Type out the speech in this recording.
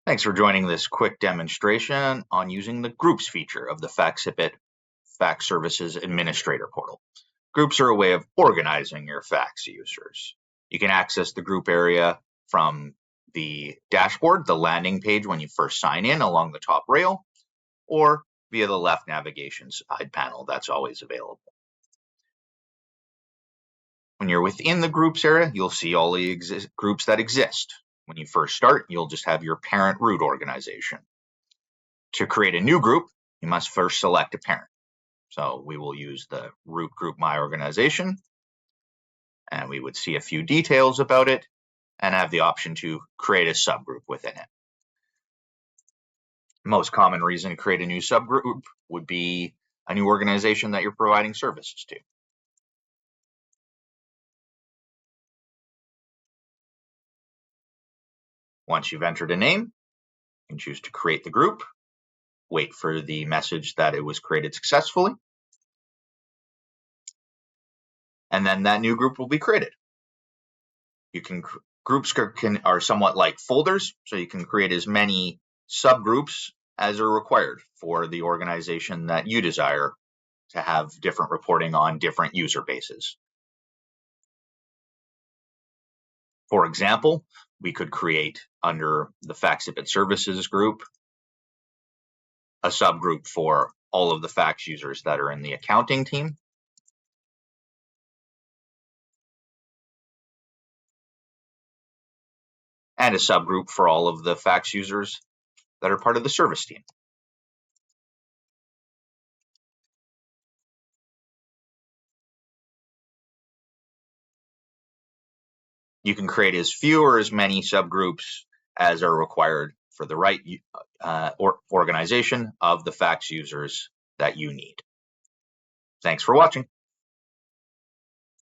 Thanks for joining this quick demonstration on using the Groups feature of the FaxSIPit Fax Services Administrator portal. Groups are a way of organizing your fax users. You can access the group area from the dashboard, the landing page when you first sign in along the top rail, or via the left navigation side panel that's always available. When you're within the groups area, you'll see all the groups that exist. When you first start, you'll just have your parent root organization. To create a new group, you must first select a parent. So we will use the root group My Organization, and we would see a few details about it and have the option to create a subgroup within it. The most common reason to create a new subgroup would be a new organization that you're providing services to. Once you've entered a name, you can choose to create the group, wait for the message that it was created successfully, and then that new group will be created. Groups are somewhat like folders, so you can create as many subgroups as are required for the organization that you desire to have different reporting on different user bases. For example, we could create under the FaxSIPit Services group a subgroup for all of the fax users that are in the accounting team. And a subgroup for all of the fax users that are part of the service team. You can create as few or as many subgroups as are required for the right organization of the fax users that you need. Thanks for watching.